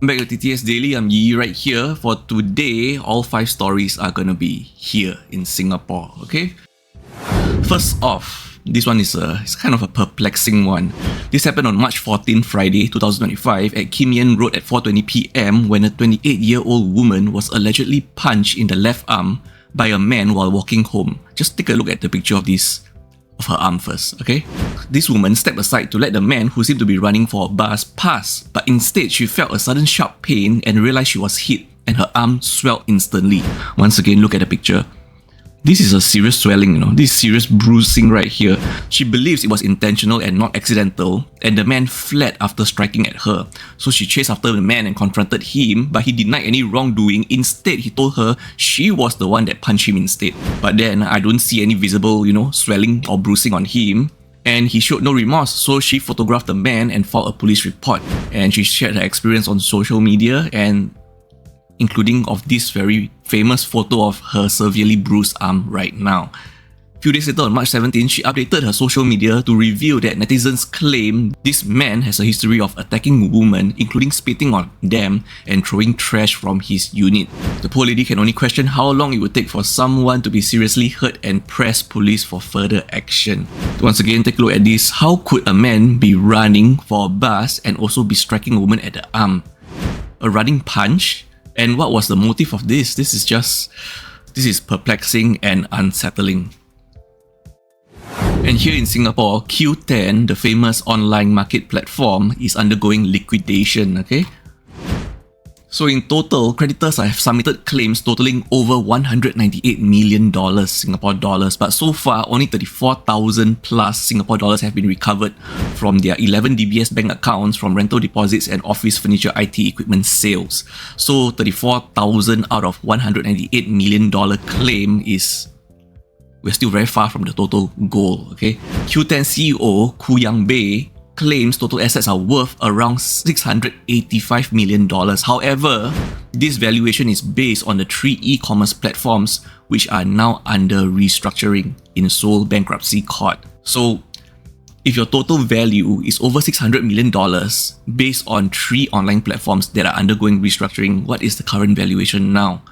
Back to TTS Daily, I'm Yi right here. For today, all 5 stories are gonna be here in Singapore, okay? First off, this one is it's kind of a perplexing one. This happened on March 14, Friday, 2025 at Kim Yen Road at 4:20 PM when a 28-year-old woman was allegedly punched in the left arm by a man while walking home. Just take a look at the picture of her arm first, okay? This woman stepped aside to let the man who seemed to be running for a bus pass, but instead she felt a sudden sharp pain and realized she was hit and her arm swelled instantly. Once again, look at the picture. This is a serious swelling, this serious bruising right here. She believes it was intentional and not accidental, and the man fled after striking at her. So she chased after the man and confronted him, but he denied any wrongdoing. Instead, he told her she was the one that punched him instead. But then, I don't see any visible, swelling or bruising on him. And he showed no remorse, so she photographed the man and filed a police report. And she shared her experience on social media, and including of this very famous photo of her severely bruised arm right now. A few days later, on March 17, she updated her social media to reveal that netizens claim this man has a history of attacking women, including spitting on them and throwing trash from his unit. The poor lady can only question how long it would take for someone to be seriously hurt and press police for further action. Once again, take a look at this. How could a man be running for a bus and also be striking a woman at the arm? A running punch? And what was the motive of this? This is perplexing and unsettling. And here in Singapore, Q10, the famous online market platform, is undergoing liquidation, okay? So in total, creditors have submitted claims totaling over $198 million Singapore dollars, but so far only 34,000 plus Singapore dollars have been recovered from their 11 DBS bank accounts from rental deposits and office furniture IT equipment sales. So 34,000 out of $198 million claim we're still very far from the total goal, okay? Q10 CEO Koo Yang Bei claims total assets are worth around $685 million. However, this valuation is based on the 3 e-commerce platforms which are now under restructuring in Seoul bankruptcy court. So, if your total value is over $600 million based on 3 online platforms that are undergoing restructuring, what is the current valuation now?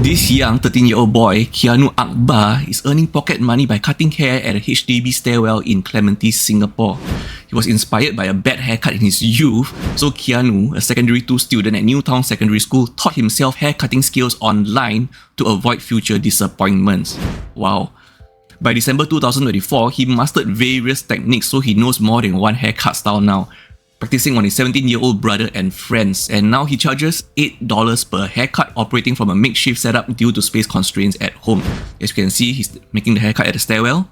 This young 13-year-old boy, Keanu Akbar, is earning pocket money by cutting hair at a HDB stairwell in Clementi, Singapore. He was inspired by a bad haircut in his youth, so Keanu, a secondary 2 student at Newtown Secondary School, taught himself haircutting skills online to avoid future disappointments. Wow. By December 2024, he mastered various techniques, so he knows more than one haircut style now, practicing on his 17-year-old brother and friends, and now he charges $8 per haircut operating from a makeshift setup due to space constraints at home. As you can see, he's making the haircut at the stairwell.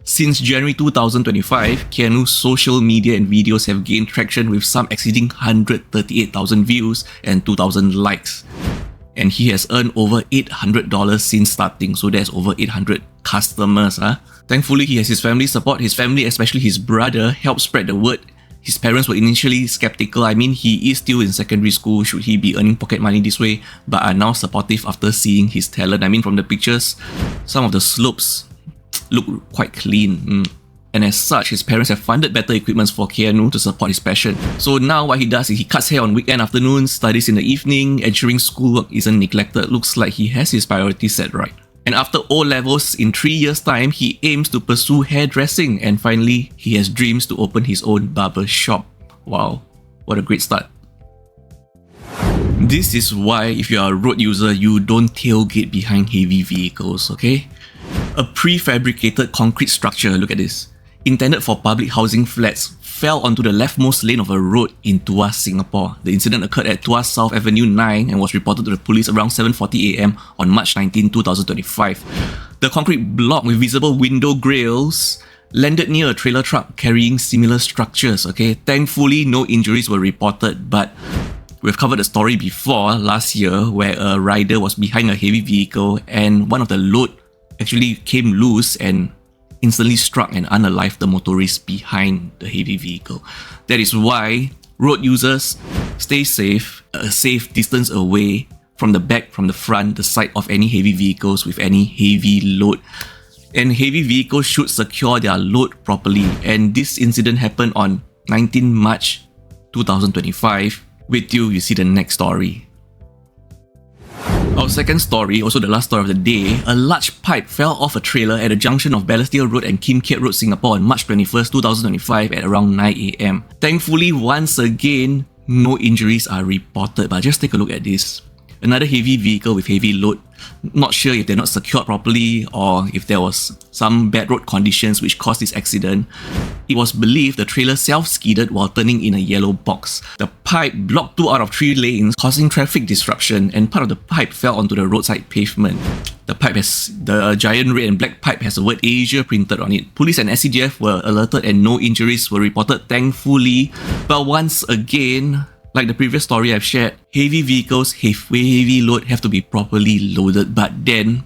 Since January 2025, Keanu's social media and videos have gained traction with some exceeding 138,000 views and 2,000 likes. And he has earned over $800 since starting, so there's over 800 customers. Thankfully, he has his family support. His family, especially his brother, helped spread the word. His parents were initially skeptical. I mean, he is still in secondary school. Should he be earning pocket money this way? But are now supportive after seeing his talent. I mean, from the pictures, some of the slopes look quite clean. And as such, his parents have funded better equipment for Keanu to support his passion. So now what he does is he cuts hair on weekend afternoons, studies in the evening, ensuring schoolwork isn't neglected. Looks like he has his priorities set right. And after O-levels, in 3 years' time, he aims to pursue hairdressing, and finally, he has dreams to open his own barber shop. Wow, what a great start. This is why, if you are a road user, you don't tailgate behind heavy vehicles, okay? A prefabricated concrete structure, look at this, intended for public housing flats, fell onto the leftmost lane of a road in Tuas, Singapore. The incident occurred at Tuas South Avenue 9 and was reported to the police around 7:40 AM on March 19, 2025. The concrete block with visible window grills landed near a trailer truck carrying similar structures, okay? Thankfully, no injuries were reported, but we've covered the story before last year where a rider was behind a heavy vehicle and one of the load actually came loose and instantly struck and unalived the motorist behind the heavy vehicle. That is why road users stay safe, a safe distance away from the back, from the front, the side of any heavy vehicles with any heavy load. And heavy vehicles should secure their load properly. And this incident happened on 19 March 2025. Wait till you see the next story. Our second story, also the last story of the day, a large pipe fell off a trailer at the junction of Balestier Road and Kim Kiat Road, Singapore on March 21st, 2025 at around 9 AM. Thankfully, once again, no injuries are reported, but just take a look at this. Another heavy vehicle with heavy load. Not sure if they're not secured properly or if there was some bad road conditions which caused this accident. It was believed the trailer self-skidded while turning in a yellow box. The pipe blocked 2 out of 3 lanes, causing traffic disruption, and part of the pipe fell onto the roadside pavement. The giant red and black pipe has the word Asia printed on it. Police and SCDF were alerted and no injuries were reported, thankfully. But once again, like the previous story I've shared, heavy vehicles, heavy load have to be properly loaded. But then,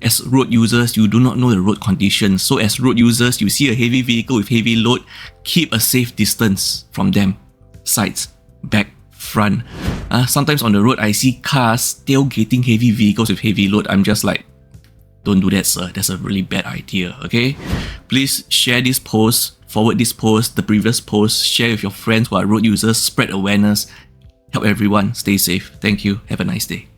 as road users, you do not know the road conditions. So as road users, you see a heavy vehicle with heavy load, keep a safe distance from them. Sides, back, front. Sometimes on the road, I see cars tailgating heavy vehicles with heavy load. I'm just like, don't do that, sir. That's a really bad idea, okay? Please share this post, forward this post, the previous post, share with your friends who are road users, spread awareness, help everyone, stay safe. Thank you. Have a nice day.